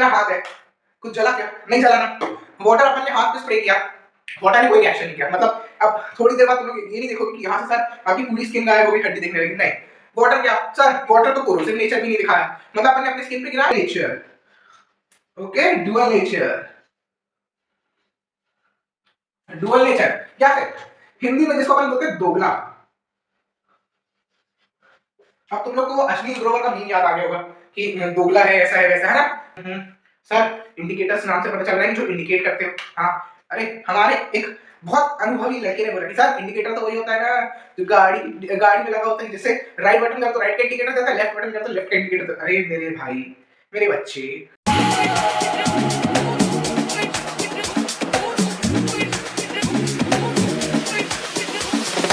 क्या हाथ है, कुछ जला क्या? नहीं जला ना। वाटर अपन ने हाथ पे स्प्रे किया, वाटर ने कोई रिएक्शन नहीं किया। मतलब अब थोड़ी देर बाद तुम लोग ये नहीं देखोगे कि यहाँ से सर आपकी पूरी स्किन गायब हो गई, हड्डी दिखने लगी, नहीं। वाटर क्या सर, वाटर तो कोरोसिव नेचर भी नहीं दिखाया, मतलब अपन ने अपनी स्किन पे गिराया nature. Okay, dual nature. Dual nature क्या है हिंदी में जिसको अपन बोलते हैं दोगला। अब तुम लोग को अश्लील ग्रोवर का मीम याद आ गया होगा कि दोगला है, ऐसा है, वैसा है ना। सर इंडिकेटर्स नाम से पता चल रहा है जो इंडिकेट करते हो। हाँ, अरे हमारे एक बहुत अनुभवी लड़के ने बोला कि सर इंडिकेटर तो वही होता है ना जो गाड़ी में लगा होता है, जैसे राइट बटन कर तो राइट का इंडिकेटर देता है, लेफ्ट बटन कर तो लेफ्ट का इंडिकेटर देता है। अरे मेरे भाई, मेरे बच्चे,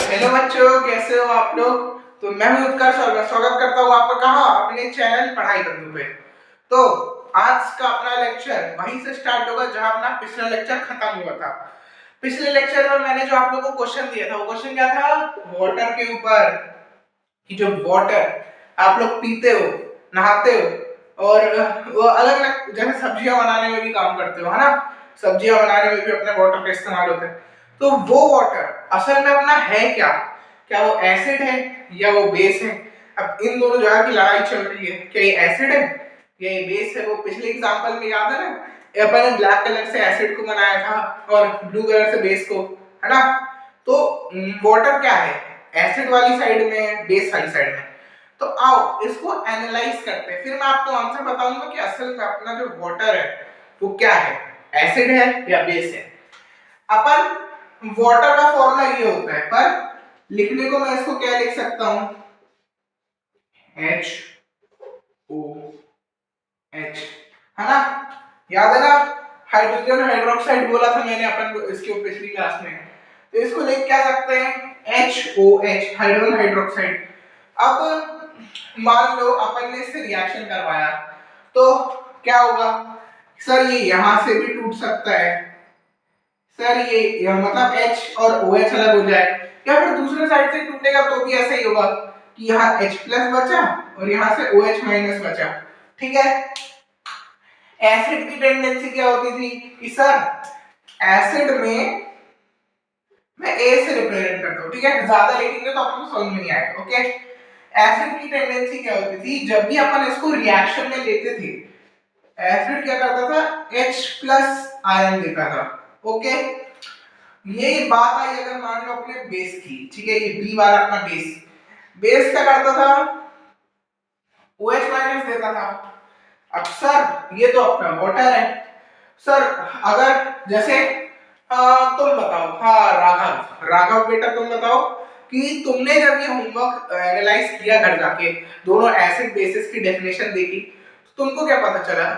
हेलो बच्चों, कैसे हो आप लोग? तो मैं हूं उत्कर्ष और स्वागत करता हूं आपका कहां, अपने चैनल पढ़ाई बंधु पे। तो आज का अपना लेक्चर वहीं से स्टार्ट होगा जहां अपना पिछला लेक्चर खत्म हुआ था। पिछले लेक्चर में मैंने जो आप लोगों को क्वेश्चन दिया था, वो क्वेश्चन क्या था? वाटर के ऊपर, कि जो वाटर आप लोग पीते हो, नहाते हो और वो अलग अलग जैसे सब्जियां बनाने में भी काम करते हो, है ना। सब्जियां बनाने में भी अपने वाटर का इस्तेमाल होता है। तो वो वाटर असल में अपना है क्या? क्या वो एसिड है या वो बेस है? अब इन दोनों जगह की लड़ाई चल रही है, क्या ये एसिड है या ये बेस है। वो पिछले एग्जांपल में याद है ना, अपन ने ब्लैक कलर से एसिड को बनाया था और ब्लू कलर से बेस को, है ना। तो वाटर क्या है, एसिड वाली साइड में, बेस वाली साइड में। तो आओ इसको एनालाइज करते हैं, फिर मैं आपको आंसर बताऊंगा कि असल में अपना जो वाटर है वो क्या है, एसिड है या बेस है। अपन वाटर का फॉर्मूला ये होता है, पर लिखने को मैं इसको क्या लिख सकता हूं, HOH, है ना। याद है ना, हाइड्रोजन हाइड्रोक्साइड बोला था मैंने अपन को इसके पिछली क्लास में। तो इसको लिख क्या सकते हैं, HOH, हाइड्रोजन हाइड्रोक्साइड। अब मान लो अपन ने इससे रिएक्शन करवाया तो क्या होगा? सर ये यहां से भी टूट सकता है, सर ये मतलब H और OH अलग हो जाए, या फिर दूसरे साइड से टूटेगा तो भी ऐसा ही होगा कि यहाँ H प्लस बचा और यहाँ से OH माइनस बचा। ठीक है। एसिड की टेंडेंसी क्या होती थी कि सर एसिड में मैं A से रिप्रेजेंट करता हूं, ठीक है, ज्यादा लिखेंगे तो आपको समझ में नहीं आएगा। ओके, एसिड की टेंडेंसी क्या होती थी, जब भी अपन इसको रिएक्शन में लेते थे, एसिड क्या करता था, H प्लस आयन देता था। ओके, ये बात आई अगर मान लो अपने बेस की, ठीक है, ये B वाला अपना बेस, बेस क्या करता था, OH माइनस देता था। अब सर ये तो अपना वाटर है, सर अगर जैसे तुम बताओ, हाँ राघव, राघव बेटा तुम बताओ कि तुमने जब ये होमवर्क एनालाइज किया घर जाके, दोनों एसिड बेसिस की डेफिनेशन देखी, तो तुमको क्या पता चला?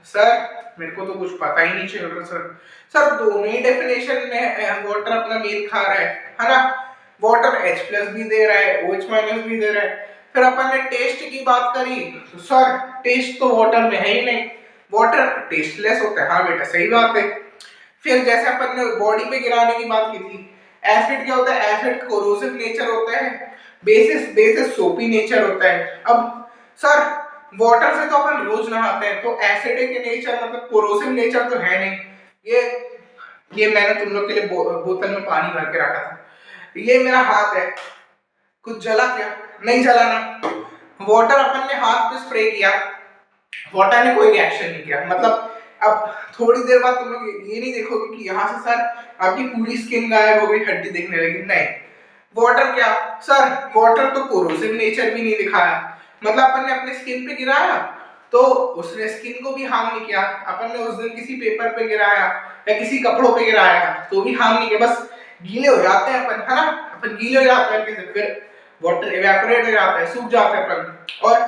सर मेरे को तो कुछ पता ही नहीं चल रहा सर। सर दोनों ही डेफिनेशन में वाटर अपना मेल खा रहा है ना। वाटर H प्लस भी दे रहा है, OH माइनस भी दे रहा है। फिर अपन ने टेस्ट की बात करी तो सर टेस्ट तो वाटर में है ही नहीं, वाटर टेस्टलेस होता है। हाँ बेटा सही बात है। फिर जैसे अपन ने बॉडी पे गिराने की बात की थी, एसिड क्या होता है, एसिड कोरोसिव नेचर होता है, बेसिस बेसिस सोपी नेचर होता है। अब सर वाटर से तो अपन रोज नहाते हैं, तो एसिडिक नेचर मतलब कोरोसिव नेचर तो है नहीं। ये मैंने तुम लोग के लिए बोतल में पानी भर के रखा था, ये मेरा हाथ है, कुछ जला क्या? नहीं जला ना। वाटर अपन ने हाथ पे स्प्रे किया, वाटर ने कोई रिएक्शन नहीं किया। मतलब अब थोड़ी देर बाद तुम लोग ये नहीं देखोगे कि यहाँ से सर आपकी पूरी स्किन गायब हो गई, हड्डी दिखने लगी, नहीं। वाटर क्या सर, वाटर तो कोरोसिव नेचर भी नहीं दिखाया, मतलब अपन ने अपने स्किन पे गिराया तो उसने स्किन को भी हार्म नहीं किया। अपन ने उस दिन किसी पेपर पे गिराया या किसी कपड़ों पे गिराया तो भी हार्म नहीं किया, बस गीले हो जाते हैं अपन, है ना। अपन गीले हो जाते हैं कैसे, फिर वाटर इवेपोरेट हो जाता है, सूख जाता है अपन। और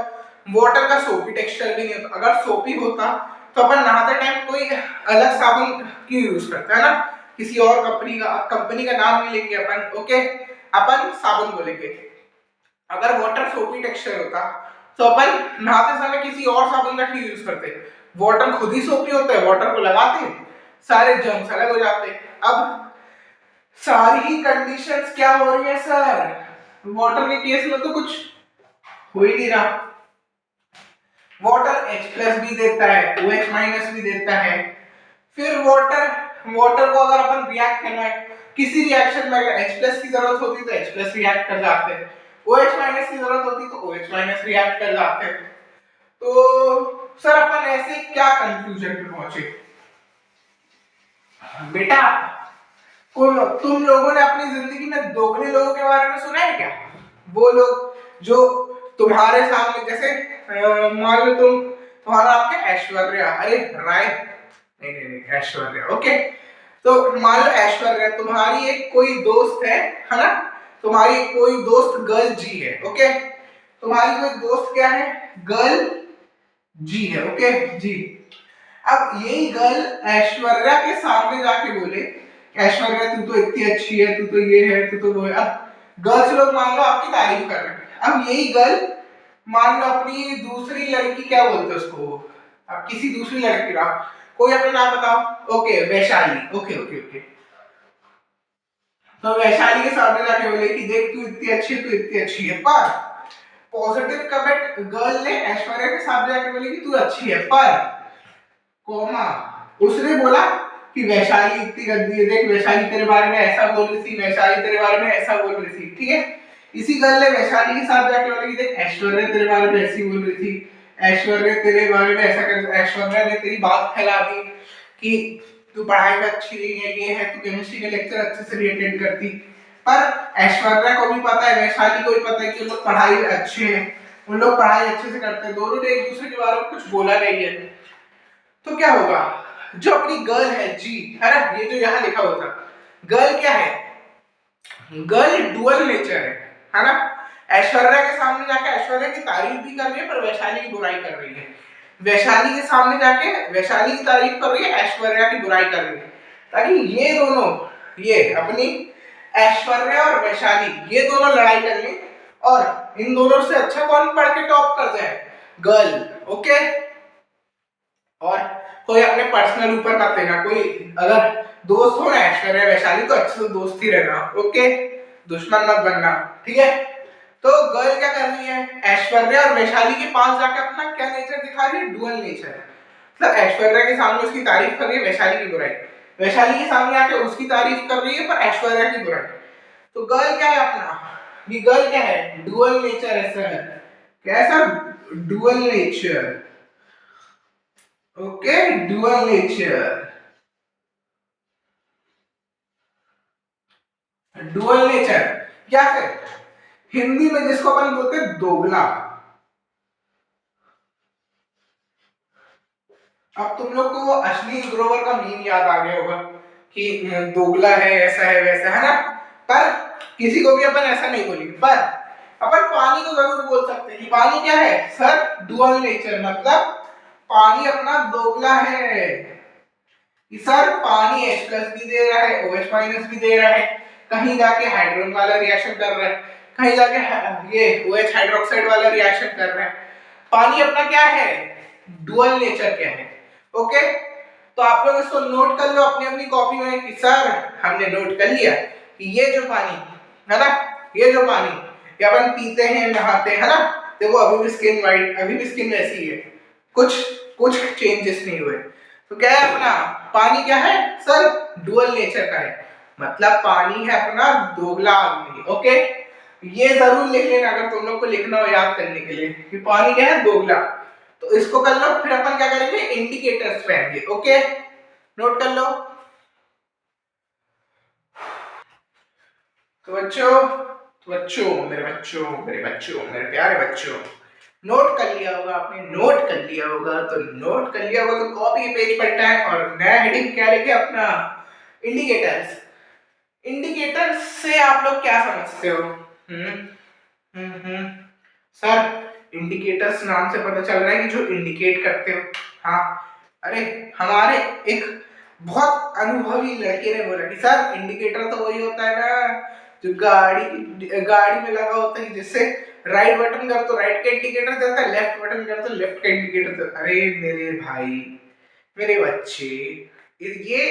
वाटर का सोपी टेक्सचर भी नहीं होता, अगर सोपी होता तो अपन नहाते टाइम कोई अलग साबुन क्यों यूज करता है ना, किसी और कंपनी का नाम नहीं लेंगे अपन। ओके, अपन साबुन बोलेंगे। अगर वाटर सोपी टेक्सचर होता तो अपन नहाते समय किसी और साबुन का क्यों यूज करते? वाटर खुद ही सोपी होता है, वाटर को लगाते सारे जर्म्स अलग हो जाते। अब सारी ही कंडीशंस क्या हो रही है सर, वाटर के केस में तो कुछ हो ही नहीं रहा। वाटर H प्लस भी देता है, OH माइनस भी देता है। फिर वाटर वाटर को अगर अपन रिएक्ट करना है किसी रिएक्शन में, अगर H प्लस की जरूरत होती तो H प्लस रिएक्ट कर जाते हैं, OH माइनस की जरूरत होती तो OH माइनस रिएक्ट कर जाते हैं। तो सर अपन ऐसे क्या कंक्लूजन पे पहुंचे? बेटा तुम लोगों ने अपनी जिंदगी में दोगले लोगों के बारे में सुना है क्या? वो लोग जो तुम्हारे सामने, जैसे मान लो तुम्हारा नाम क्या, ऐश्वर्या, अरे राय, नहीं नहीं नहीं ऐश्वर्या, ओके। तो मान लो ऐश्वर्या, तुम्हारी एक कोई दोस्त है ना, तुम्हारी कोई दोस्त गर्ल जी है, ओके। तुम्हारी कोई दोस्त क्या है, गर्ल जी है, ओके जी। अब यही गर्ल ऐश्वर्या के सामने जाके बोले, ऐश्वर्या तू तो इतनी अच्छी है, तू तो ये है, तू तो वो है। अब गर्ल्स लोग मान लो आपकी तारीफ कर रहे हैं। अब यही गर्ल मान लो अपनी दूसरी लड़की, क्या बोलते हैं उसको, अब किसी दूसरी लड़की का कोई अपना नाम बताओ, okay Vaishali, okay okay okay. तो वैशाली के सामने जाके बोले कि देख तू इतनी अच्छी है, तू इतनी अच्छी है, पर पॉजिटिव कमेंट गर्ल ने ऐश्वर्या के सामने जाके बोली कि तू अच्छी है, पर कोमा उसने बोला कि वैशाली इतनी गंदी है, देख वैशाली तेरे बारे में ऐसा बोल रही थी, वैशाली तेरे बारे में ऐसा बोल रही थी, ठीक है। इसी गर्ल ने वैशाली के साथ जाके बोला कि देख ऐश्वर्या तेरे बारे में ऐसी बोल रही थी, ऐश्वर्या तेरे बारे में ऐसा कर, ऐश्वर्या ने तेरी बात फैला दी कि तू पढ़ाई में अच्छी नहीं है, ये है, तू केमिस्ट्री के लेक्चर अच्छे से नहीं अटेंड करती। पर ऐश्वर्या को भी पता है, वैशाली को भी पता है कि उन लोग पढ़ाई में अच्छे हैं, उन लोग पढ़ाई अच्छे से करते हैं, दोनों ने एक दूसरे के बारे में कुछ बोला नहीं है। तो क्या होगा, जो अपनी गर्ल है जी, है ना, ये जो यहाँ लिखा हुआ था, गर्ल क्या है, गर्ल डुअल नेचर है ना। ऐश्वर्या के सामने जाके ऐश्वर्या की तारीफ भी कर रही है, पर वैशाली की बुराई कर रही है। वैशाली के सामने जाके वैशाली की तारीफ कर रही है, ऐश्वर्या की बुराई कर रही है, ताकि ये दोनों, ये अपनी ऐश्वर्या और वैशाली, ये दोनों लड़ाई कर लें, और इन दोनों से अच्छा कौन पढ़ के टॉप कर जाए, गर्ल, ओके। और कोई अपने पर्सनल ऊपर मत लेना, कोई अगर दोस्त हो ना ऐश्वर्या वैशाली तो अच्छे से दोस्त ही रहना, ओके, दुश्मन मत बनना, ठीक है। तो गर्ल क्या कर रही है, ऐश्वर्या और वैशाली के पास जाके अपना क्या नेचर दिखा रही है, डुअल नेचर, मतलब ऐश्वर्या के सामने उसकी तारीफ कर रही है, वैशाली की बुराई, वैशाली के सामने आके उसकी तारीफ कर रही है पर ऐश्वर्या की बुराई। तो गर्ल क्या है अपना, ये गर्ल क्या है, डुअल नेचर है सर, कैसा dual nature, okay, dual nature, dual nature या फिर हिंदी में जिसको अपन बोलते हैं दोगला। अब तुम लोग को वो अश्लील ग्रोवर का मीम याद आ गया होगा कि दोगला है, ऐसा है, वैसा है ना, पर किसी को भी अपन ऐसा नहीं बोलेंगे, पर अपन पानी को जरूर बोल सकते हैं कि पानी क्या है सर, डुअल नेचर, मतलब पानी अपना दोगला है कि सर पानी H प्लस भी दे रहा है, OH माइनस भी दे रहा है, कहीं जाके हाइड्रोजन वाला रिएक्शन कर रहा है, कहीं जाके ये OH हाइड्रोक्साइड वाला रिएक्शन कर रहा है। पानी अपना क्या है, डुअल नेचर क्या है, ओके। तो आप लोग इसको नोट कर लो अपनी अपनी कॉपी में कि सर हमने नोट कर लिया कि ये जो पानी है ना, ये जो पानी ये अपन पीते हैं, नहाते हैं ना, देखो अभी भी स्किन वाइट, अभी भी स्किन वैसी है, कुछ कुछ चेंजेस नहीं हुए। तो क्या है अपना पानी, क्या है सर, डुअल नेचर का है, मतलब पानी है अपना दोगला आदमी, ओके। ये जरूर लिख लेना अगर तुम लोग को लिखना हो याद करने के लिए कि पानी क्या है, दोगला। तो इसको कर लो, फिर अपन क्या करेंगे, इंडिकेटर्स पहनेंगे, ओके, नोट कर लो। तो बच्चों मेरे प्यारे बच्चों, नोट कर लिया होगा आपने, नोट कर लिया होगा, तो नोट कर लिया होगा तो कॉपी पेज पलटा है और नया हेडिंग क्या लेके अपना, इंडिकेटर्स। इंडिकेटर्स से आप लोग क्या समझते हो, सर इंडिकेटर्स नाम से पता चल रहा है कि जो इंडिकेट करते हो, हाँ, अरे हमारे एक बहुत अनुभवी लड़के ने बोला कि सर इंडिकेटर तो वही होता है ना जो गाड़ी में लगा होता है, जिससे राइट बटन कर तो राइट का इंडिकेटर देता है, लेफ्ट बटन कर तो लेफ्ट का इंडिकेटर देता है। अरे मेरे भाई, मेरे बच्चे, ये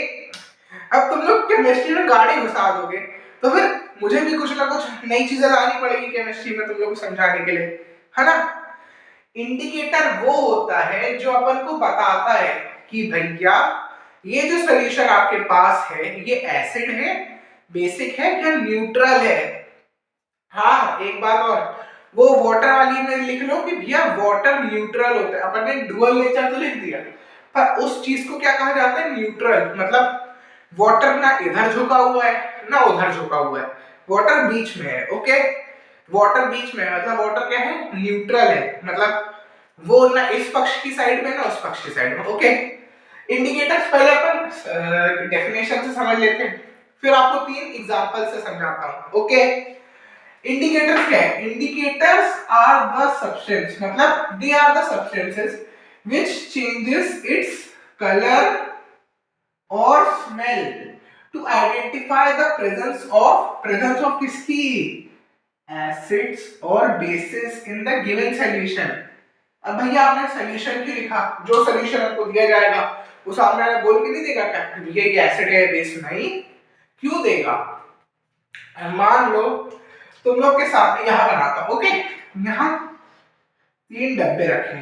अब तुम लोग केमिस्ट्री में गाड़ी घुसा दोगे तो फिर मुझे भी कुछ ना कुछ नई चीजें लानी पड़ेगी केमिस्ट्री में तुम लोग को समझाने के लिए, है ना। इंडिकेटर वो होता है जो अपन को बताता है कि भैया ये जो सोल्यूशन आपके पास है ये एसिड है, बेसिक है या न्यूट्रल है। हाँ एक बात और, वो वाटर वाली में लिख लो कि भैया वाटर न्यूट्रल होता है, अपन ने डुअल नेचर तो लिख दिया, पर उस चीज को क्या कहा जाता है, न्यूट्रल। मतलब वाटर ना इधर झुका हुआ है ना उधर झुका हुआ है, वाटर बीच में है। ओके, वाटर बीच में है मतलब वाटर क्या है, न्यूट्रल है। मतलब वो ना इस पक्ष की साइड में ना उस पक्ष की साइड में। ओके, इंडिकेटर्स पहले अपन डेफिनेशन से समझ लेते हैं, फिर आपको तीन एग्जांपल से समझाता हूं। ओके, इंडिकेटर्स क्या है, इंडिकेटर्स आर द सब्सटेंस, मतलब they are the substances which changes its colour और smell to identify the presence of किसकी, एसिड्स और bases in the given solution. अब भैया आपने सॉल्यूशन क्यों लिखा, जो सॉल्यूशन आपको दिया जाएगा वो सामने वाला बोल के नहीं देगा क्या भैया ये एसिड है बेस नहीं, क्यों देगा। मान लो तुम लोग के साथ यहां बनाता हूं। ओके, यहां तीन डब्बे रखे,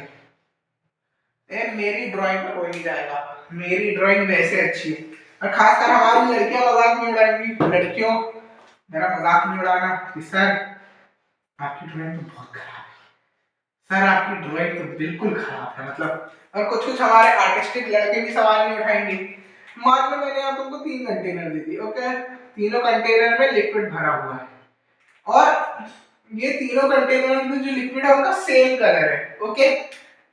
मेरी ड्राइंग में कोई नहीं जाएगा, मेरी ड्राइंग वैसे अच्छी है, और खासकर हमारी लड़कियां मजाक नहीं उड़ाएंगी। लड़कियों मेरा मजाक नहीं उड़ाना कि सर आपकी ड्राइंग तो बहुत खराब है, सर आपकी ड्राइंग तो बिल्कुल खराब है। मतलब और कुछ कुछ हमारे आर्टिस्टिक लड़के भी सवाल नहीं उठाएंगे। मान लो मैंने यहाँ तुमको 3 कंटेनर दे दिए। ओके, तीनों कंटेनर में लिक्विड भरा हुआ है और ये तीनों कंटेनर में जो लिक्विड है उनका सेम कलर है। ओके,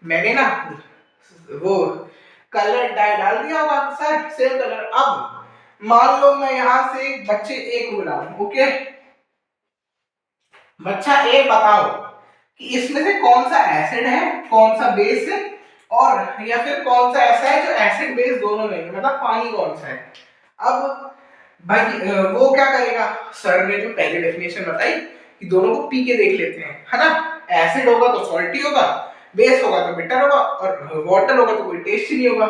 मैंने ना वो कलर डाई डाल दिया होगा सर सेम कलर। अब मान लो मैं यहाँ से बच्चे एक बुलाऊं। ओके, बच्चा ए बताओ कि इसमें से कौन सा एसिड है कौन सा बेस है, और या फिर कौन सा ऐसा है जो एसिड बेस दोनों नहीं है, मतलब पानी कौन सा है। अब भाई वो क्या करेगा, सर ने जो पहले डेफिनेशन बताई कि दोनों को पी के देख लेते हैं, है ना। एसिड होगा तो सॉल्टी होगा, बेस होगा तो बिटर होगा, और वाटर होगा तो कोई टेस्ट ही नहीं होगा।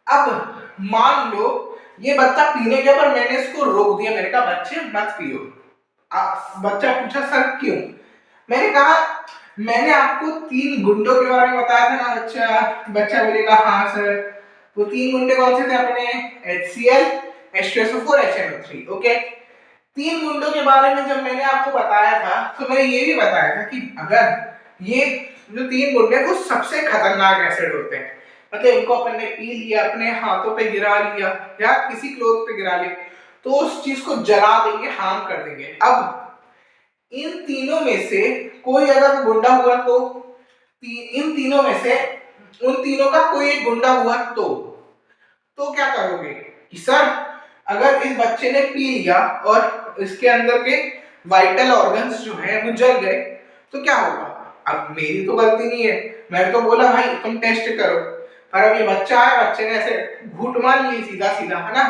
अब मान लो ये बच्चा पीने गया पर मैंने इसको रोक दिया, मैंने कहा बच्चे मत पियो। बच्चा पूछा सर क्यों, मैंने कहा मैंने आपको 3 गुंडों के बारे में बताया था ना बच्चा। बच्चा बोलेगा हाँ सर, वो 3 गुंडे कौन से थे अपने, HCl H2SO4 HNO3। ओके, 3 गुंडों के बारे में जब मैंने आपको बताया था तो मैंने ये भी बताया था कि अगर ये जो 3 गुंडे वो सबसे खतरनाक एसिड होते हैं, मतलब इनको अपन ने पी लिया, अपने हाथों पे गिरा लिया या किसी क्लोथ पे गिरा लिया तो उस चीज को जला देंगे, हार्म कर देंगे। अब इन तीनों में से कोई अगर गुंडा हुआ तो इन तीनों में से उन तीनों का कोई एक गुंडा हुआ तो क्या करोगे कि सर अगर इस बच्चे ने पी लिया और इसके अंदर के वाइटल ऑर्गन्स जो है वो जल गए तो क्या होगा। अब मेरी तो गलती नहीं है, मैंने तो बोला भाई तुम टेस्ट करो, पर अब ये बच्चा है, बच्चे ने ऐसे घूट मान ली सीधा सीधा, है ना।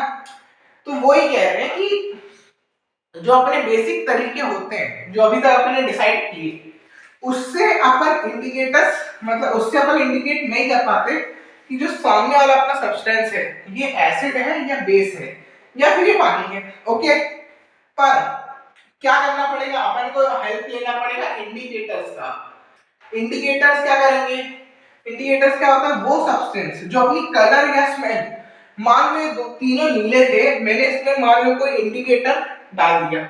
तो वही कह रहे हैं कि जो अपने बेसिक तरीके होते हैं जो अभी तक अपने डिसाइड किए उससे अपन इंडिकेटर्स, मतलब उससे अपन इंडिकेट नहीं कर पाते कि जो सामने वाला अपना सब्सटेंस है ये एसिड है या बेस है या फिर ये पानी है। ओके, पर क्या करना पड़ेगा, अपन को हेल्प लेना पड़ेगा इंडिकेटर्स का। इंडिकेटर्स क्या करेंगे, इंडिकेटर्स क्या होता है, वो सब्सटेंस जो अपनी कलर या स्मेल, मान लो तीनों नीले थे, मैंने इसमें मान लो कोई इंडिकेटर डाल दिया,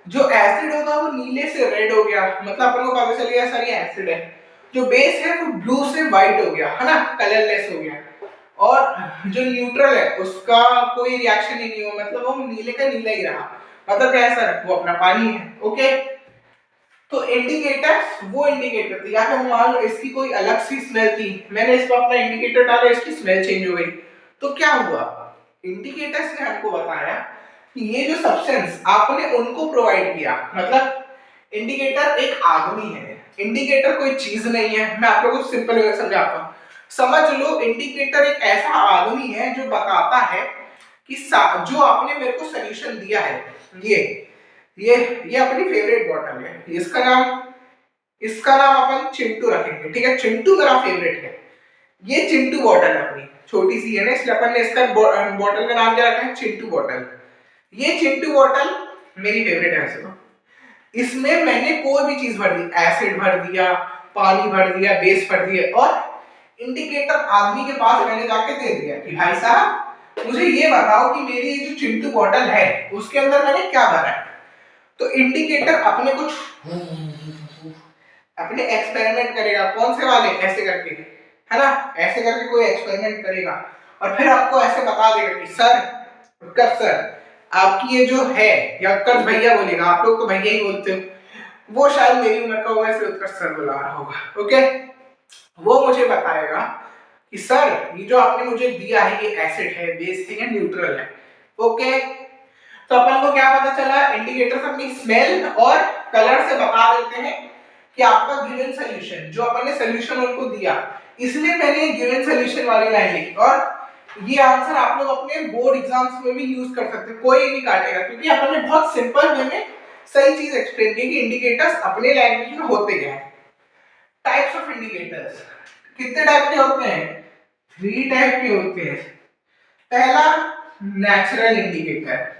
जो एसिड होगा वो नीले से रेड हो गया, मतलब अपन को पता चल गया सर ये एसिड है। जो बेस है वो ब्लू से व्हाइट हो गया, है ना, कलरलेस हो गया। और जो न्यूट्रल है उसका कोई रिएक्शन ही नहीं हुआ, मतलब वो नीले का नीला ही रहा, मतलब क्या है सर वो अपना पानी है। ओके, तो इंडिकेटर्स वो इंडिकेटर थे, या फिर मान लो इसकी कोई अलग सी स्मेल थी, मैंने इस पर अपना इंडिकेटर डाला, इसकी स्मेल चेंज हो गई, तो क्या हुआ, इंडिकेटर्स ने हमको बताया कि ये जो सब्सटेंस आपने उनको प्रोवाइड किया, मतलब इंडिकेटर एक आदमी है, इंडिकेटर कोई चीज नहीं है। मैं आप लोगों को सिंपल वे में समझाता हूँ, समझ लो इंडिकेटर एक ऐसा आदमी है जो बताता है कि जो आपने मेरे को सॉल्यूशन दिया है, ये ये अपनी फेवरेट बॉटल है, इसका नाम अपन चिंटू रखेंगे, ठीक है, चिंटू मेरा फेवरेट है। ये चिंटू बॉटल अपनी छोटी सी है ना, इसलिए अपन ने इसका बॉटल का नाम क्या रखा है, चिंटू बॉटल। ये चिंटू बॉटल मेरी फेवरेट है। इसमें मैंने कोई भी चीज भर दी, एसिड भर दिया, पानी भर दिया, बेस भर दिया, और इंडिकेटर आदमी के पास मैंने जाके दे दिया कि भाई साहब मुझे ये बताओ कि मेरी ये जो चिंटू बॉटल है उसके अंदर मैंने क्या भरा है। तो इंडिकेटर अपने कुछ अपने एक्सपेरिमेंट करेगा, कौन से वाले, ऐसे करके, है ना, ऐसे करके कोई एक्सपेरिमेंट करेगा और फिर आपको ऐसे बता देगा कि सर, उत्कर्ष सर, आपकी ये जो है, या उत्कर्ष भैया बोलेगा, आप लोग तो भैया ही बोलते हो, वो शायद मेरी उम्र का होगा इसलिए उत्कर्ष सर बुला रहा होगा। ओके, वो मुझे बताएगा कि सर ये जो आपने मुझे दिया है ये एसिड है, बेस है या न्यूट्रल है। ओके, तो अपन को क्या पता चला, इंडिकेटर्स अपनी स्मेल और कलर से बता देते हैं कि आपका गिवन सॉल्यूशन, जो अपन ने सॉल्यूशन उनको दिया, इसलिए मैंने गिवन सॉल्यूशन वाली लाइन लिखी। और ये आंसर आप लोग अपने बोर्ड एग्जाम्स में भी यूज कर सकते हो, कोई नहीं काटेगा, क्योंकि अपन ने बहुत सिंपल वे में सही चीज एक्सप्लेन की कि इंडिकेटर्स अपने लैंग्वेज में होते क्या है। टाइप्स ऑफ इंडिकेटर्स, कितने टाइप के होते हैं, 3 टाइप के होते हैं। पहला नेचुरल इंडिकेटर,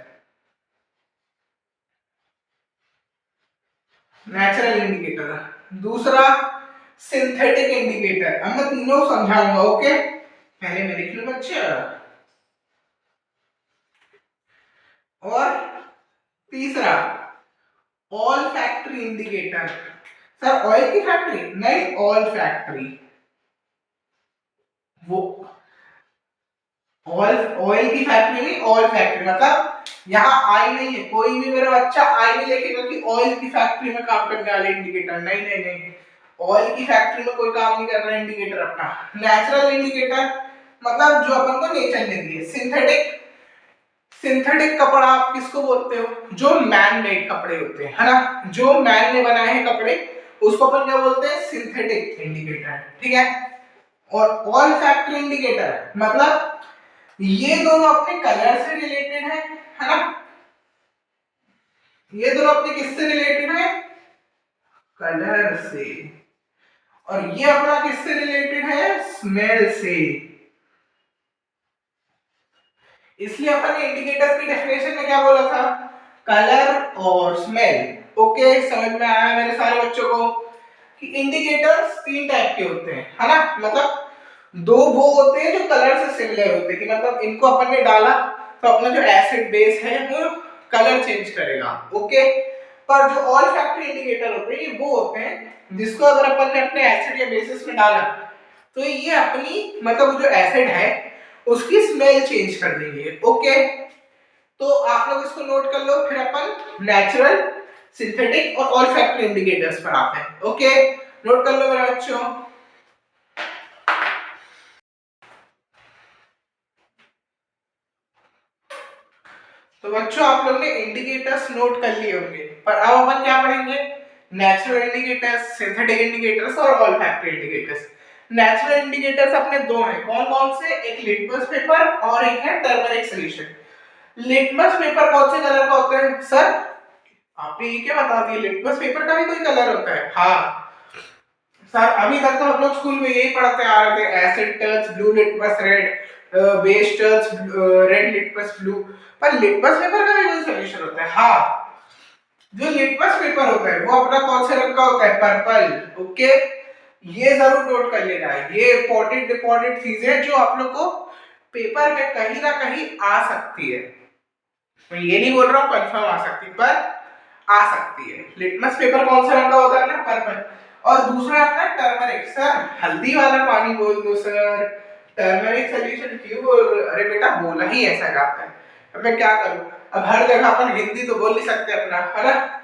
नेचुरल इंडिकेटर। दूसरा सिंथेटिक इंडिकेटर, अब मैं तीनों समझाऊंगा। ओके, पहले मैं लिख लूं बच्चे। और तीसरा all factory indicator. Sir oil की फैक्ट्री नहीं, ऑल फैक्ट्री, वो ऑयल की फैक्ट्री नहीं, ऑयल फैक्ट्री, मतलब यहाँ आई नहीं है, कोई भी मेरा बच्चा आई नहीं लिखेगा कि ऑयल की फैक्ट्री में काम करने वाले इंडिकेटर, नहीं नहीं नहीं, ऑयल की फैक्ट्री में कोई काम नहीं कर रहा है इंडिकेटर अपना। नेचुरल इंडिकेटर मतलब जो अपन को नेचर ने दिए। सिंथेटिक, सिंथेटिक कपड़ा आप किसको बोलते हो, जो मैन मेड कपड़े होते हैं, है ना, जो मैन ने बनाए हैं कपड़े, उसको अपन क्या बोलते हैं, सिंथेटिक इंडिकेटर। ठीक है, और ऑल फैक्ट्री इंडिकेटर मतलब ये दोनों अपने कलर से रिलेटेड है ना, ये दोनों अपने किससे रिलेटेड है, कलर से, और ये अपना किससे रिलेटेड है, स्मेल से। इसलिए अपन ने इंडिकेटर्स की डेफिनेशन में क्या बोला था, कलर और स्मेल। ओके, समझ में आया मेरे सारे बच्चों को कि इंडिकेटर्स 3 टाइप के होते हैं, है ना, मतलब 2 वो होते हैं जो कलर से सिमिलर होते हैं, कि मतलब इनको अपन ने डाला तो अपना जो एसिड बेस है वो कलर चेंज करेगा। ओके, पर जो ऑल फैक्ट्री इंडिकेटर होते हैं ये वो होते हैं जिसको अगर अपन ने अपने एसिड या बेसिस में डाला तो ये अपनी मतलब जो एसिड है उसकी स्मेल चेंज कर देंगे। ओके, तो आप लोग इसको नोट कर लो, फिर अपन नेचुरल, सिंथेटिक और ऑल फैक्ट्री इंडिकेटर्स पर आते हैं। ओके, नोट कर लो मेरे बच्चों। तो बच्चों आप लोग ने इंडिकेटर्स नोट कर लिए होंगे, पर अब अपन क्या पढ़ेंगे, नेचुरल इंडिकेटर्स, सिंथेटिक इंडिकेटर्स और all factory indicators. Natural indicators अपने 2 हैं, कौन कौन से, एक लिटमस पेपर और एक है टर्मरिक सॉल्यूशन। लिटमस पेपर कौन से कलर का होता है, सर आपने ये क्या बता दिया, लिटमस पेपर का भी कोई कलर होता है। हाँ सर, अभी तक तो हम लोग स्कूल में यही पढ़ते आ रहे थे, acid touch blue litmus red, base touch red litmus blue, पर लिटमस पेपर का भी कोई सॉल्यूशन होता है। हाँ, जो लिटमस पेपर होता है वो अपना कौन से रंग का होता है, पर्पल। ओके, ये जरूर नोट कर लेना है, ये इंपॉर्टेंट चीज है जो आप लोग को पेपर में कहीं ना कहीं आ सकती है। मैं ये नहीं बोल रहा हूँ कंफर्म आ सकती, पर आ सकती है। लिटमस पेपर कौन सा रंग का होता है ना, पर्पल। और दूसरा अपना टर्मरिक, सर हल्दी वाला पानी बोल दो सर, टर्मरिक सॉल्यूशन क्यों बोल रहे हो? अरे बेटा बोला ही ऐसा जाता है, अब मैं क्या करूं, अब हर जगह अपन हिंदी तो बोल नहीं सकते अपना, है ना।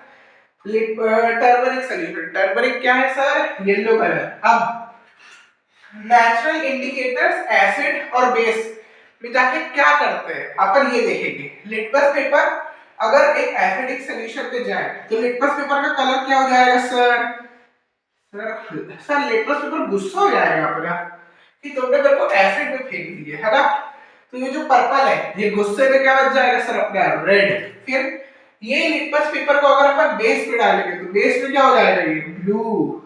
टर्मरिक सॉल्यूशन, टर्मरिक क्या है सर, येलो कलर। अब नेचुरल इंडिकेटर्स एसिड और बेस में जाके क्या करते हैं अपन ये देखेंगे। लिटमस पेपर अगर एक एसिडिक सॉल्यूशन पे जाए तो लिटमस पेपर का कलर क्या हो जाएगा सर, सर लिटमस पेपर गुस्सा हो जाएगा अपना कि तुमने मेरे को एसिड में फेंक दिया, है ना। तो ये जो पर्पल है ये गुस्से में क्या बन जाएगा सर, अपना रेड। फिर ये लिटमस पेपर को अगर अपन बेस पे डालेंगे तो बेस में क्या हो जाएगा, ये ब्लू।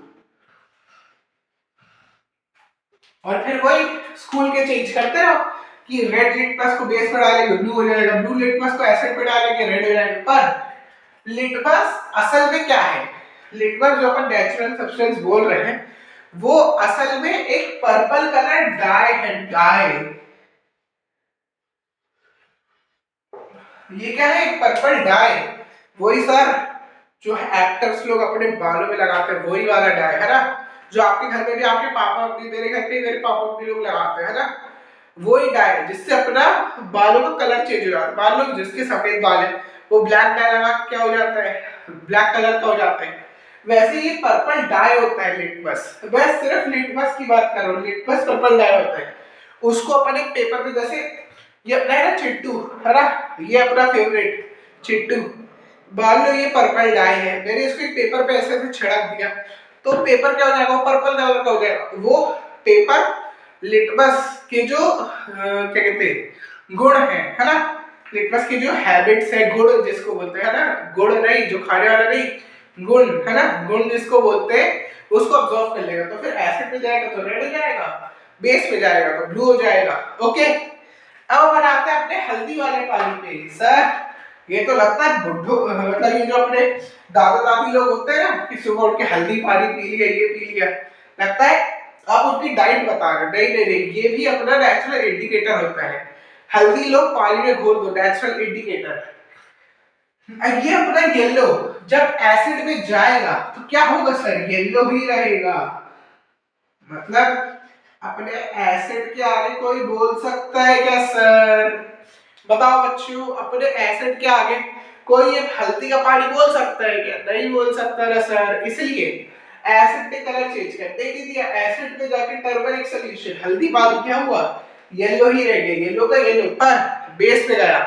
और फिर वही स्कूल के चेंज करते रहो कि रेड लिटमस को बेस पे डालेंगे ब्लू हो जाएगा, ब्लू लिटमस को एसिड पे डालेंगे रेड हो जाएगा। पर लिटमस असल में क्या है, लिटमस जो अपन नेचुरल सब्सटेंस बोल रहे हैं वो असल में एक पर्पल कलर डाई है, डाई। ये क्या है, एक पर्पल डाई। वही सर जो एक्टर्स लोग अपने बालों में लगाते हैं, वही वाला डाई है ना, जो आपके घर में भी, आपके पापा भी, मेरे घर पे मेरे पापा भी लोग लगाते हैं, है ना। वही डाई है जिससे अपना बालों का कलर चेंज हो जाता है। मान लो जिसके सफेद बाल है वो ब्लैक डाई लगा क्या हो जाता है, ब्लैक कलर का हो जाता है। वैसे ये पर्पल डाई होता है लिटमस। मैं सिर्फ लिटमस की बात कर रहा हूँ, लिटमस पर्पल डाई होता है। उसको अपन एक पेपर पे, जैसे ये अपना है ना चिट्टू, है ना, ये अपना फेवरेट चिट्टू, मान लो ये पर्पल डाई है, मैंने इसको एक पेपर पे ऐसे ऐसे छिड़क दिया तो पेपर क्या हो जाएगा, वो पर्पल कलर का हो जाएगा। वो पेपर लिटमस के जो क्या कहते हैं गुण है ना, लिटमस की जो हैबिट्स है, गुण जिसको बोलते हैं ना, गुण नहीं जो खाने वाला नहीं, गुण है ना, गुण जिसको बोलते हैं, उसको ऑब्जर्व कर लेगा। तो फिर एसिड पे जाएगा तो रेड हो जाएगा, बेस पे जाएगा तो ब्लू हो जाएगा। ओके, अब बनाते हैं अपने हल्दी वाले पानी पे। सर ये तो लगता है बुड्ढो, मतलब ये जो अपने दादा दादी लोग होते हैं ना कि सुबह उठ के हल्दी पानी पी लिया, ये पी लिया, लगता है आप उनकी डाइट बता रहे। नहीं नहीं नहीं, ये भी अपना नेचुरल इंडिकेटर होता है। हल्दी लोग पानी में घोल दो, नेचुरल इंडिकेटर। ये अपना येलो जब एसिड में जाएगा तो क्या होगा सर, येलो ही रहेगा। मतलब अपने एसिड के आगे कोई बोल सकता है क्या सर, बताओ बच्चों, अपने एसिड के आगे कोई एक हल्दी का पानी बोल सकता है क्या, नहीं बोल सकता ना सर। इसलिए एसिड ने कलर चेंज कर दे दिया, एसिड में जाके टर्मरिक सॉल्यूशन, हल्दी पानी क्या हुआ, येलो ही रह गया, येलो का येलो। पर बेस पे गया,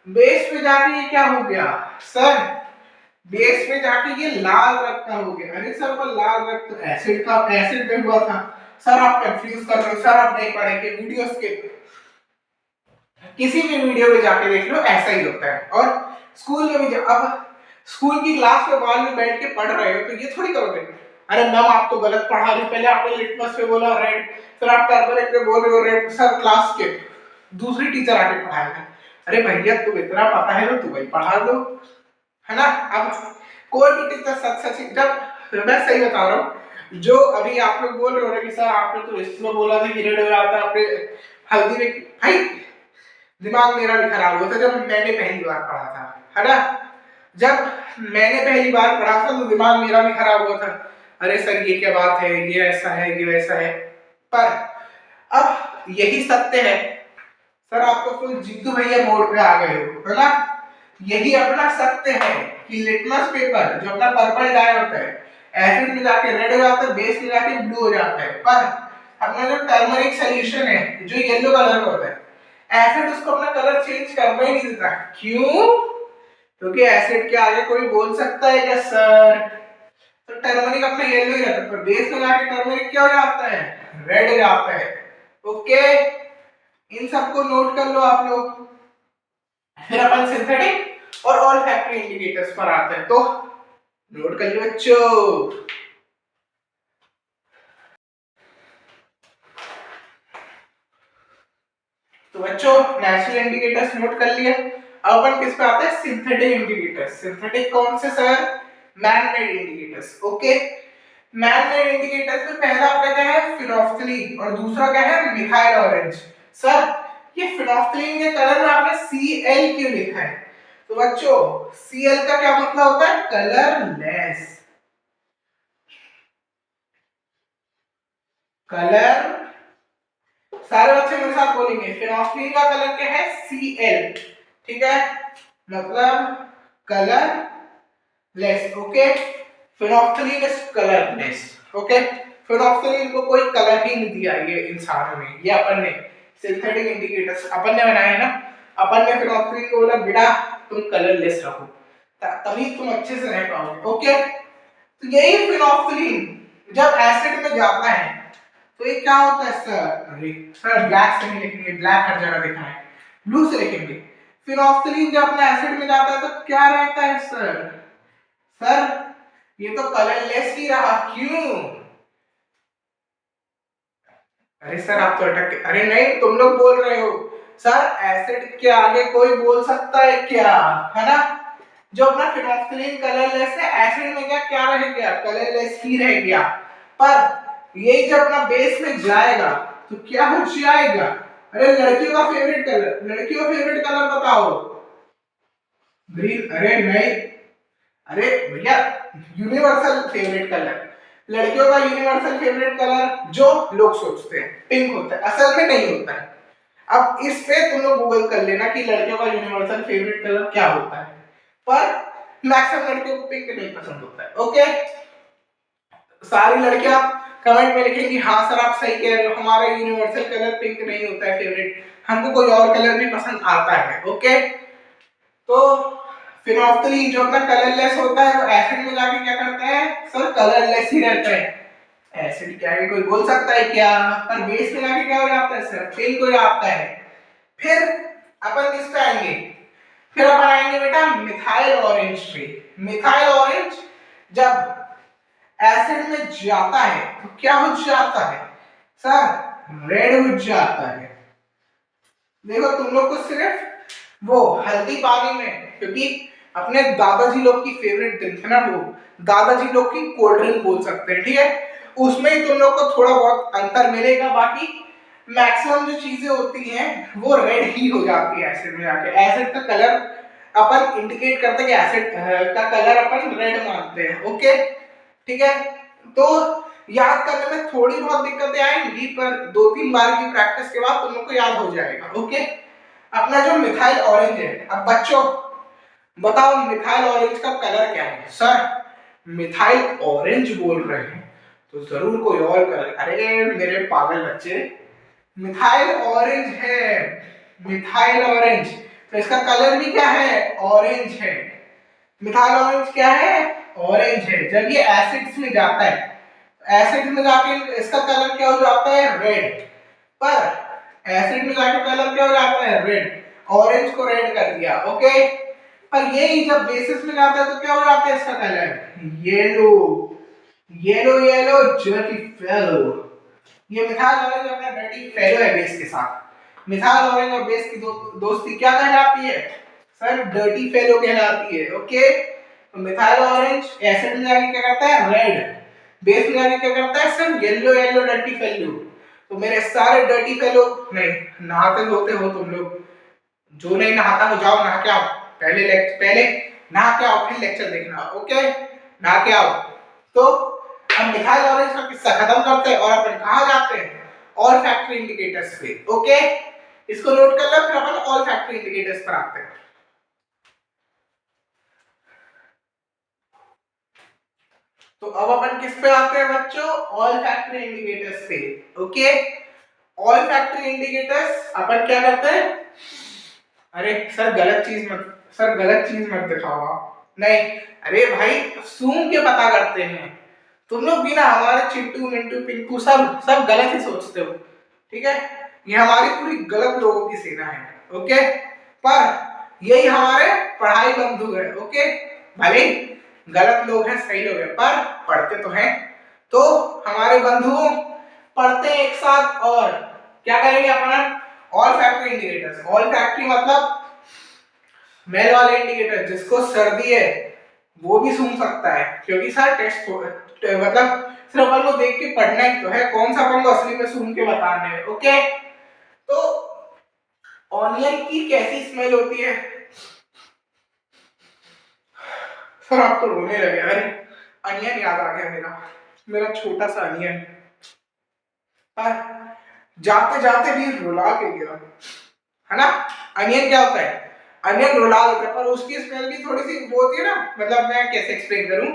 बेस पे जाके ये क्या हो गया सर, बेस पे जाके ये लाल रंग का हो गया। अरे सर वो लाल रंग तो एसिड का, एसिड में हुआ था। सर आप कंफ्यूज कर रहे हो, सर आप नहीं पढ़ेंगे वीडियोस के, किसी भी वीडियो में जाके देख लो ऐसा ही होता है। और स्कूल में भी अब स्कूल की क्लास में बाल में बैठ के पढ़ रहे हो तो ये थोड़ी करोगे, अरे मैम आप तो गलत पढ़ा रही, पहले आपने लिटमस पे बोला रेड, फिर आप टर्मरिक पे बोल रहे हो रेड। सर क्लास के दूसरी टीचर आके पढ़ाएगा, अरे भैया तुम इतना पता है तो तुम ही पढ़ा दो, है ना। अब कोई भी टीचर सच सच, जब मैं सही बता रहा हूँ, जो अभी आप लोग बोल रहे हो ना कि सर आपने तो इसमें बोला था कि रेड हो जाता है, आपने हल्दी में, भाई दिमाग मेरा भी खराब हुआ था जब मैंने पहली बार पढ़ा था, है ना। जब मैंने पहली बार पढ़ा था तो दिमाग मेरा भी खराब हुआ था, अरे सर ये क्या बात है, ये ऐसा है, ये वैसा है। पर अब यही सत्य है सर, आप तो फुल जीतू भैया मोड पे आ गए हो, है ना। यही अपना सत्य है कि लिटमस पेपर जो अपना पर्पल डाई होता है, एसिड में जाके रेड हो जाता है, बेस में जाके ब्लू हो जाता है। पर अपना जो टर्मरिक सॉल्यूशन है जो येलो कलर का होता है, एसिड उसको अपना कलर चेंज करना ही नहीं देता। क्यों, क्योंकि एसिड के आगे कोई बोल सकता है क्या सर, तो टर्मरिक अपना येलो ही रहता है, पर बेस में जाके टर्मरिक क्या हो जाता है, रेड हो जाता है। ओके, इन सबको नोट कर लो आप लोग। फिर अपन सिंथेटिक और ऑल फैक्टरी इंडिकेटर्स पर आते हैं, तो नोट कर लो बच्चों। तो बच्चों नेचुरल इंडिकेटर्स नोट कर लिया, अब अपन किस पे आते हैं, सिंथेटिक इंडिकेटर्स। सिंथेटिक कौन से sir, man made indicators. Okay, man made indicators में पहला अपना क्या है, फिनोल्फथलीन, और दूसरा क्या है, मिथाइल ऑरेंज। सर ये फिनोल्फथलीन के कलर में आपने Cl क्यों लिखा है, तो बच्चों Cl का क्या मतलब होता है, कलरलेस, कलर। सारे बच्चे मेरे साथ बोलेंगे, फिनोल्फथलीन का कलर क्या है, Cl, ठीक है, मतलब colourless. Okay, phenolphthalein is colourless. Okay, phenolphthalein को कोई कलर ही नहीं दिया ये इंसानों ने, ये अपन ने सिंथेटिक इंडिकेटर्स अपन ने बनाए ना, अपन ने फिनोल्फथलीन को बोला बेटा तुम कलरलेस रखो, तभी तुम अच्छे से रह पाओगे। ओके, तो यही फिनोल्फथलीन जब एसिड में जाता है तो ये क्या होता है सर, अरे सर ब्लैक से नहीं लिखेंगे, ब्लैक हर जगह लिखना है, ब्लू से लिखेंगे। फिनोल्फथलीन जब अपना एसिड में जाता है तो क्या रहता है सर, सर ये तो कलरलेस ही रहा। क्यों, अरे सर आप तो अटक, अरे नहीं तुम लोग बोल रहे हो सर एसिड के आगे कोई बोल सकता है क्या, है ना। जो अपना फिनोल्फथलीन कलरलेस है, एसिड में क्या क्या रह गया, कलरलेस ही रह गया। पर ये जब अपना बेस में जाएगा तो क्या हो जाएगा? अरे लड़कियों का फेवरेट कलर, लड़कियों का फेवरेट कलर बताओ। ग्रीन? अरे नहीं, अरे भैया यूनिवर्सल फेवरेट कलर, लड़कियों का यूनिवर्सल फेवरेट कलर जो लोग सोचते हैं पिंक होता है, असल में नहीं होता है। अब इस पे तुम लोग गूगल कर लेना कि लड़कियों का यूनिवर्सल फेवरेट कलर क्या होता है, पर मैक्सिमम लड़कियों को पिंक नहीं पसंद होता है। ओके, सारी लड़कियां कमेंट में लिखेंगी हाँ सर आप सही कह रहे हो, हमारा यूनिवर्सल कलर पिंक नहीं होता है फेवरेट, हमको कोई और कलर भी पसंद आता है। ओके, तो फिनोल्फ्थलीन जो अपना कलरलेस होता है वो एसिड में जाके क्या करता है सर? कलरलेस ही रहता है। एसिड क्या है, कोई बोल सकता है क्या? पर बेस में जाके क्या हो जाता है सर? पिंक हो जाता है। फिर अपन किस पे आएंगे? फिर अपन आएंगे बेटा मिथाइल ऑरेंज पे। मिथाइल ऑरेंज जब एसिड में जाता है तो क्या हो जाता है सर? रेड हो जाता है। देखो तुम लोग को सिर्फ वो हल्दी पानी में, क्योंकि अपने दादाजी लोग की फेवरेट ड्रिंक है ना वो, दादाजी लोग की कोल्ड ड्रिंक बोल सकते हैं, ठीक है, उसमें ही तुम लोग को थोड़ा बहुत अंतर मिलेगा, बाकी मैक्सिमम जो चीजें होती हैं वो रेड ही हो जाती है एसिड में जाके। एसिड का कलर अपन इंडिकेट करते हैं कि एसिड का कलर अपन रेड मानते हैं। ओके ठीक है, तो याद करने में थोड़ी बहुत दिक्कतें आएंगी पर 2-3 बार की प्रैक्टिस के बाद तुम लोग को याद हो जाएगा। ओके, अपना जो मिथाइल ऑरेंज है, अब बच्चों बताओ मिथाइल ऑरेंज का कलर क्या है? सर मिथाइल ऑरेंज बोल रहे हैं तो जरूर कोई और कलर। अरे मेरे पागल बच्चे, मिथाइल ऑरेंज है, मिथाइल ऑरेंज, तो इसका कलर भी क्या है? ऑरेंज है। मिथाइल ऑरेंज क्या है? ऑरेंज है। जब ये एसिड्स में जाता है, एसिड में जाके इसका कलर क्या हो जाता है? रेड। पर एसिड में जाके कलर क्या हो जाता है? रेड। ऑरेंज को रेड कर दिया। ओके, पर यही जब बेसिस में जाता है तो क्या हो जाता है इसका colour? Yellow. Yellow yellow dirty fellow. ये मिथाइल ऑरेंज अपना डर्टी फेलो है बेस के साथ। मिथाइल ऑरेंज और बेस की दोस्ती क्या कहलाती है सर? डर्टी फेलो कहलाती है। ओके, तो मिथाइल ऑरेंज एसिड में जाके क्या करता है? रेड। बेस में जाके क्या करता है sir? Yellow yellow dirty fellow. तो मेरे सारे डर्टी फेलो, नहीं नहाते धोते हो तुम लोग, जो नहीं नहाता हो जाओ नहा के आओ, पहले नहा के आओ फिर लेक्चर देखना। ओके, नहा के आओ। तो हम मिथाइल ऑरेंज का किस्सा खत्म करते हैं और अपन कहां जाते हैं? ऑल फैक्टर इंडिकेटर्स पे। ओके, इसको नोट कर लो, फिर अपन ऑल फैक्टर इंडिकेटर्स पर आते हैं। तो अब अपन किस पे आते हैं बच्चों? ऑल फैक्टर इंडिकेटर्स पे। ओके, ऑल फैक्टर इंडिकेटर्स अपन क्या करते हैं? अरे सर गलत चीज मत, सर गलत चीज मत दिखाओ आप। नहीं, अरे भाई सूम के पता करते हैं। तुम लोग भी ना हमारे चिंटू मिंटू पिंकू सब गलत ही सोचते हो, ठीक है, ये हमारी पूरी गलत लोगों की सेना है। ओके, पर यही हमारे पढ़ाई बंधु है। ओके, भले गलत लोग हैं सही लोग हैं पर पढ़ते तो हैं, तो हमारे बंधुओं पढ़ते हैं एक साथ। और क्या करेंगे अपन? Olfactory indicators. Olfactory मतलब स्मेल वाले इंडिकेटर, जिसको सर्दी है वो भी सूंघ सकता है, क्योंकि सर टेस्ट मतलब सिर्फ अपन को देख के पढ़ना ही तो है, कौन सा अपन को असली में सूंघ के बताना है। ओके, तो ऑनियन की कैसी स्मेल होती है? सर आप तो रोने लगे। अरे अनियन याद आ गया, मेरा छोटा सा अनियन, पर जाते जाते भी रुला के गिरा, है ना। अनियन क्या होता है? अनियन रुला होता है, पर उसकी स्मेल भी थोड़ी सी वो होती है ना, मतलब मैं कैसे एक्सप्लेन करूं,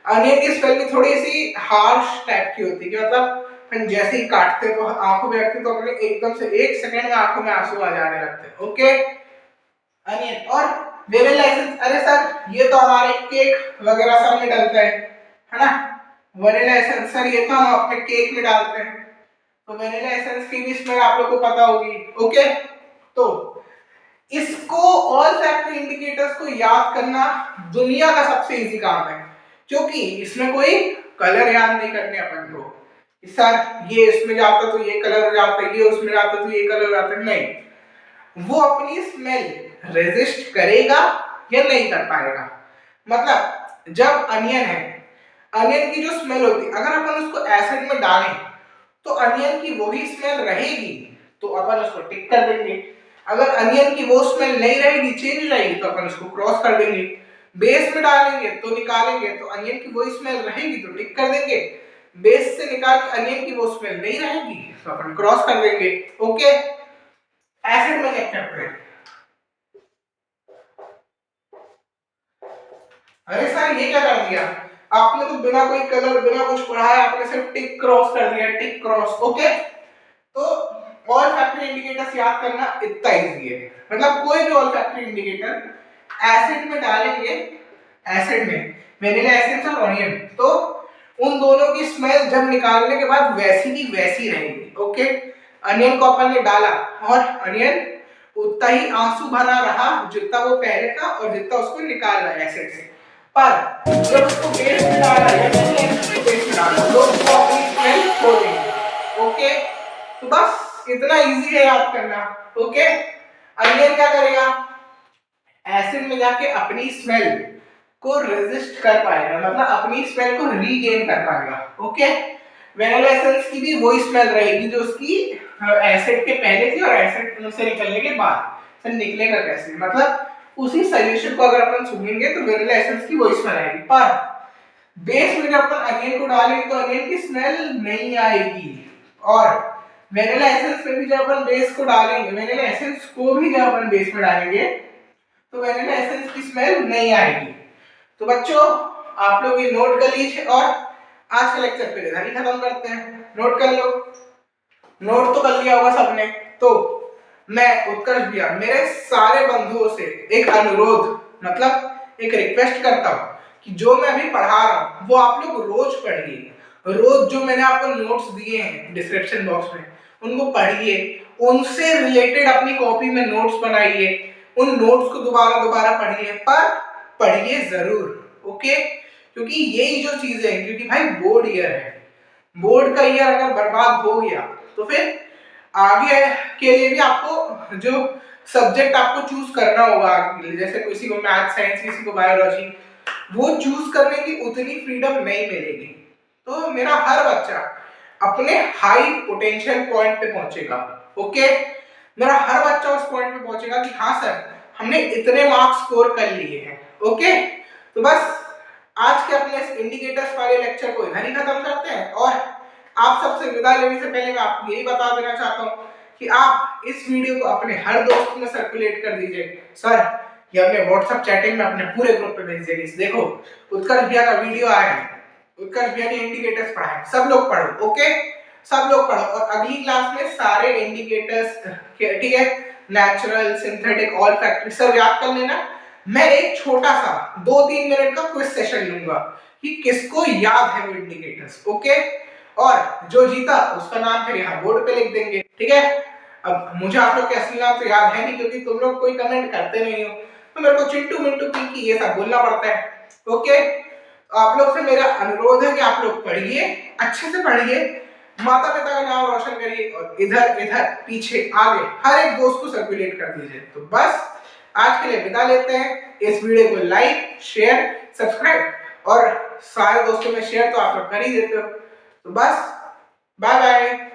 अनियन की स्मेल भी थोड़ी सी हार्श टाइप की होती है, कि मतलब हम जैसे ही काटते तो आंखों में रखते तो अपने एकदम से 1 सेकंड में आंखों में आंसू आ जाने लगते हैं। ओके, अनियन और वेनिला एसेंस। अरे सर ये तो हमारे केक वगैरह सब में डलता है ना, वेनिला एसेंस सर ये तो हम अपने केक में डालते हैं, तो वेनिला एसेंस की भी स्मेल आप लोगों को पता होगी। ओके, तो इसको ऑल फैक्टर इंडिकेटर्स को याद करना दुनिया का सबसे इजी काम है, क्योंकि इसमें कोई कलर याद नहीं करने अपन को, सर ये इसमें जाता तो ये कलर हो जाता है, ये उसमें जाता तो ये कलर हो जाता है, नहीं, वो अपनी स्मेल रेजिस्ट करेगा या नहीं कर पाएगा। मतलब जब अनियन है, अनियन की जो स्मेल होती है अगर अपन उसको एसिड में डालें तो अनियन की वही स्मेल रहेगी, तो अपन उसको टिक कर देंगे। अगर अनियन की वो स्मेल नहीं रहेगी, चेंज हो जाएगी, तो अपन उसको क्रॉस कर देंगे। बेस में डालेंगे तो निकालेंगे तो अनियन की वही स्मेल रहेगी तो टिक कर देंगे। बेस से निकाल के अनियन की वो स्मेल नहीं रहेगी तो अपन क्रॉस कर देंगे। ओके, एसिड में चेक करते हैं। अरे सर ये क्या कर दिया आपने, तो बिना कोई कलर बिना कुछ पढ़ाया आपने सिर्फ टिक क्रॉस कर दिया, टिक क्रॉस। ओके, तो ऑल फैक्टरी इंडिकेटर्स याद करना इतना इजी है। मतलब कोई भी ऑल फैक्टरी इंडिकेटर एसिड में डालेंगे, एसिड में वेनिला एसेंस और ऑनियन, तो उन दोनों की स्मेल जब निकालने के बाद वैसी की वैसी रहेगी। ओके, अनियन को अपन ने डाला और अनियन उतना ही आंसू भरा रहा जितना वो पहले था और जितना उसको निकाला एसिड से, पर जब उसको बेस में डाला या बेस में डाला तो उसको अपनी स्मेल खो देंगे। ओके, तो बस इतना इजी है याद करना। ओके, अनियन क्या करेगा, एसिड में जाके अपनी स्मेल को रेजिस्ट कर पाएगा, मतलब अपनी स्मेल को रीगेन कर पाएगा। ओके, वेनिला एसेंस की भी वही स्मेल रहेगी जो उसकी एसिड के पहले थी और एसिड से निकलने के बाद। सर निकलेगा कैसे, मतलब उसी सॉल्यूशन को अगर अपन सूंघेंगे तो वेनिला एसेंस की वही स्मेल आएगी, पर बेस में जब अपन अनियन को डालेंगे तो अनियन की स्मेल नहीं आएगी। और वेनिला एसेंस में भी जब अपन बेस को डालेंगे, वेनिला एसेंस को भी जब अपन बेस में डालेंगे तो वेनिला एसेंस की स्मेल नहीं आएगी। तो बच्चों आप लोग ये नोट कर लीजिए और आज का लेक्चर फिर इधर ही खत्म करते हैं। नोट कर लो, नोट तो कर लिया होगा सबने। तो मैं उत्कर्ष भैया मेरे सारे बंधुओं से एक अनुरोध, मतलब एक रिक्वेस्ट करता हूँ कि जो मैं अभी पढ़ा रहा हूँ वो आप लोग रोज पढ़िए। रोज जो मैंने आपको नोट्स दिए हैं डिस्क्रिप्शन बॉक्स में उनको पढ़िए, उनसे रिलेटेड अपनी कॉपी में नोट्स बनाइए, उन नोट्स को दोबारा दोबारा पढ़िए, पर पढ़िए जरूर। ओके, क्योंकि यही जो चीजें हैं, क्योंकि भाई बोर्ड ईयर है, बोर्ड का ईयर अगर बर्बाद हो गया तो फिर आगे के लिए भी आपको जो सब्जेक्ट आपको चूज करना होगा, जैसे किसी को मैथ साइंस, किसी को बायोलॉजी, वो चूज करने की उतनी फ्रीडम नहीं मिलेगी। तो मेरा हर बच्चा अपने हाई पोटेंशियल पॉइंट पे पहुंचेगा। ओके, मेरा हर बच्चा उस पॉइंट पे पहुंचेगा कि हाँ सर हमने इतने मार्क्स स्कोर कर लिए हैं। ओके, तो बस आज के अपने इस इंडिकेटर्स वाले लेक्चर को इधर ही खत्म करते हैं और आप सबसे विदा लेने से पहले मैं आपको यही बता देना चाहता हूँ कि आप इस वीडियो को अपने हर दोस्त में सर्कुलेट कर दीजिए। सर ये अपने व्हाट्सएप चैटिंग में अपने पूरे ग्रुप पे भेज दीजिए। देखो उत्कर्ष भैया का वीडियो आया है, उत्कर्ष भैया ने इंडिकेटर्स पढ़ा है, सब लोग पढ़ो। ओके, सब लोग पढ़ो और अगली क्लास में सारे इंडिकेटर्स, ठीक है, नेचुरल, सिंथेटिक, ऑल फैक्टरी सब याद कर लेना। मैं एक छोटा सा 2-3 मिनट का क्विज सेशन लूंगा कि किसको याद है वो इंडिकेटर्स। ओके, और जो जीता उसका नाम फिर यहाँ बोर्ड पे लिख देंगे। ठीक है, अब मुझे आप लोग के असली नाम तो याद है नहीं क्योंकि तुम लोग कोई कमेंट करते नहीं हो, तो मेरे को चिंटू मिंटू पिंकी ये सब बोलना पड़ता है। ओके, आप लोग से मेरा अनुरोध है कि आप लोग पढ़िए, अच्छे से पढ़िए, माता पिता का नाम रोशन करिए और इधर इधर पीछे आगे हर एक दोस्त को सर्कुलेट कर दीजिए। तो बस आज के लिए विदा लेते हैं। इस वीडियो को लाइक, शेयर, सब्सक्राइब और सारे दोस्तों में शेयर तो आप लोग कर ही देते हो। तो बस बाय बाय।